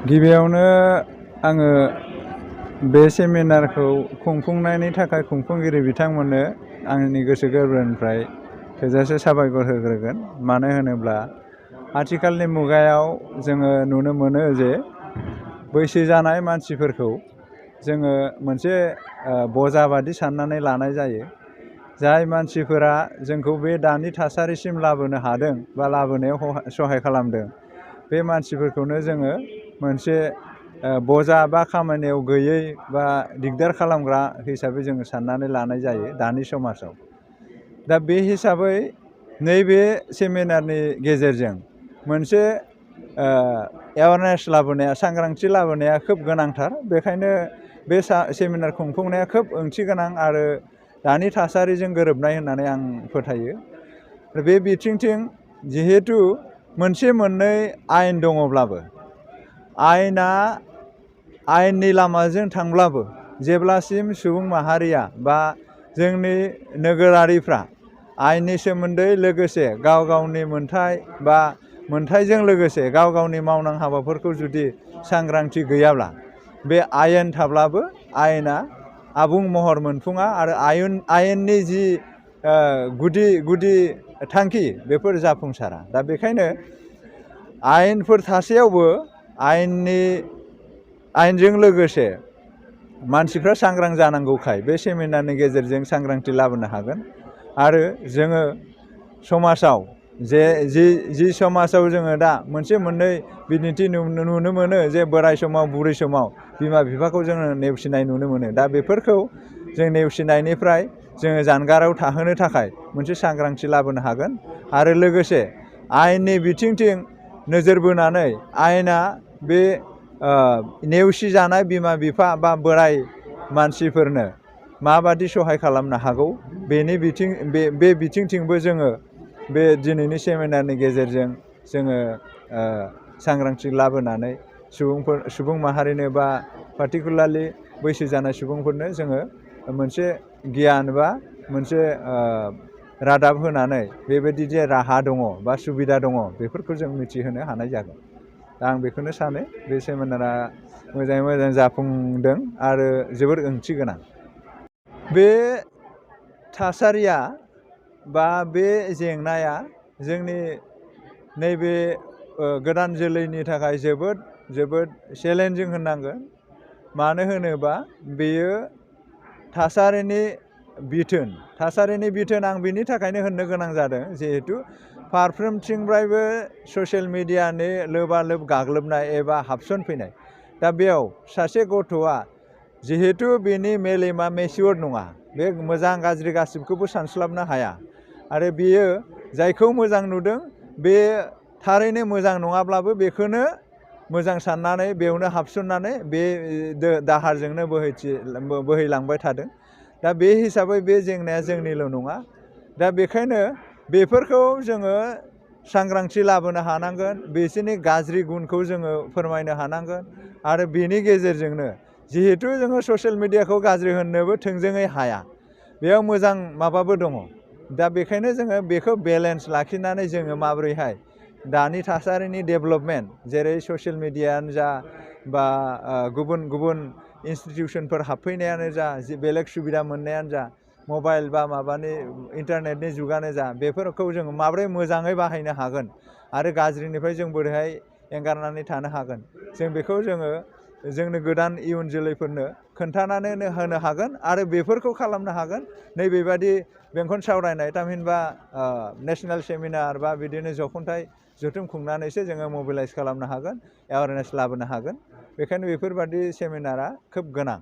गिबियावनो आङो बे सेमिनारखौ खुंफुंनायनि थाखाय खुंफुंगिरि बिथांमोननो आंनि गोसो गोरबोनिफ्राय थोजासे साबायखर होग्रोगोन। मानो होनोब्ला आथिखालनि मुगायाव जोङो नुनो मोनो जे बैसो जानाय मानसिफोरखौ जोङो मोनसे बजा बादि साननानै लानाय जायो। जाय मानसिफोरा जोंखौ बे दानि थासारिसिम लाबोनो हादों बा लाबोनायाव सहाय खालामदों, बे मानसिफोरखौनो जोङो मोनसे बजा बा खामानियाव गैयै बा दिगदार खालामग्रा हिसाबै जोङो साननानै लानाय जायो दानि समाजाव। दा बे हिसाबै नैबे सेमिनारनि गेजेरजों मोनसे एवारनेस लाबोनाया, सांग्रांथि लाबोनाया खोब गोनांथार। बेखायनो बे सेमिनार खुंफुंनाया खोब ओंथि गोनां आरो दानि थासारिजों गोरोबनाय होननानै आं फोथायो। बे बिथिंथिं जिहेथु मोनसे मोननै आयेन दङब्लाबो, आयेननि लामाजों थांब्लाबो जेब्लासिम सुबुं माहारिया बा जोंनि नोगोरारिफ्रा आयेननि सोमोन्दै लोगोसे गाव गावनि मोन्थाय बा मोन्थायजों लोगोसे गाव गावनि मावनां हाबाफोरखौ जुदि सांग्रांथि गैयाब्ला, बे आयेन थाब्लाबो आयेना आबुं महर मोनफुङा आरो आयेननि जि गुदि थांखि बेफोर जाफुंसारा। दा बेखायनो आयेनफोर थासेयावबो आयेनजों लोगोसे मानसिफ्रा सांग्रां जानांगौखाय बे सेमिनारनि गेजेरजों सांग्रांथि लाबोनो हागोन। आरो जोङो समाजाव जि समाजाव जोङो दा मोनसे मोननै बिदिन्थि नुनो मोनो जे बोराय समाव बुरै समाव बिमा बिफाखौ जोङो नेवसिनाय नुनो मोनो। दा बेफोरखौ जों नेवसिनायनिफ्राय जोङो जानगाराव थाहोनो थाखाय मोनसे सांग्रांथि लाबोनो हागोन। आरो लोगोसे आयेननि बिथिंथिं नोजोर बोनानै आयेना बे नेवसिजानाय बिमा बिफा बा बोराय मानसिफोरनो माबादि सहाय खालामनो हागौ, बे बिथिंथिंबो जोङो बे दिनैनि सेमिनारनि गेजेरजों जोङो सांग्रांथि लाबोनानै सुबुं माहारिनो बा पार्टिकुलारलि बैसो जानाय सुबुंफोरनो जोङो मोनसे गियान बा मोनसे रादाब होनानै बेबायदि जे राहा दङ बा सुबिदा दङ बेफोरखौ जों मिथिहोनो हानाय जागोन। दा आं बेखौनो सानो बे सेमिनारा मोजाङै मोजां जाफुंदों आरो जोबोर ओंथि गोनां। बे थासारिया बा बे जेंनाया जोंनि नैबे गोदान जोलैनि थाखाय जोबोद चेलेन्जिं होननांगोन। मानो होनोबा बेयो थासारिनि बिथोन आं बिनि थाखायनो होननो गोनां जादों जिहेथु फारफ्रोमथिंफ्रायबो ससियेल मिडियानि लोबालोब गाग्लोबनाय एबा हाबसनफैनाय। दा बेयाव सासे गथ'आ जिहेथु बेनि मेलेमा मेचियर नङा, बे मोजां गाज्रि गासिबखौबो सानस्लाबनो हाया आरो बियो जायखौ मोजां नुदों बे थारैनो मोजां नङाब्लाबो बेखौनो मोजां साननानै बेयावनो हाबसननानै बे दाहारजोंनो बोहैलांबाय थादों। दा बे हिसाबै बे जेंनाया जोंनिल' नङा। दा बेखायनो बेफोरखौ जोङो सांग्रांथि लाबोनो हानांगोन, बिसोरनि गाज्रि गुनखौ जोङो फोरमायनो हानांगोन आरो बेनि गेजेरजोंनो जिहेथु जोङो ससियेल मिडियाखौ गाज्रि होननोबो थोंजोङै हाया, बेयाव मोजां माबाबो दङ। दा बेखायनो जोङो बेखौ बेलेन्स लाखिनानै जोङो माबोरैहाय दानि थासारिनि डेभेलपमेन्ट, जेरै ससियेल मिडियायानो जा बा गुबुन इन्सटिटिउसनफोर हाबफैनायानो जा, बेलेग सुबिदा मोननायानो जा, मबाइल बा माबानि इन्टारनेटनि जुगानो जा, बेफोरखौ जोङो माबोरै मोजाङै बाहायनो हागोन आरो गाज्रिनिफ्राय जों बोरैहाय एंगारनानै थानो हागोन, जों बेखौ जोङो जोंनो गोदान इयुन जोलैफोरनो खोन्थानानै होनो हागोन आरो बेफोरखौ खालामनो हागोन। नैबेबादि बेंखन सावरायनाय थामहिनबा नेसनेल सेमिनार बा बिदिनो जथुम खुंनानैसो जोङो मबिलाइज खालामनो हागोन, एवारनेस लाबोनो हागोन। बेखायनो बेफोरबादि सेमिनारा खोब गोनां।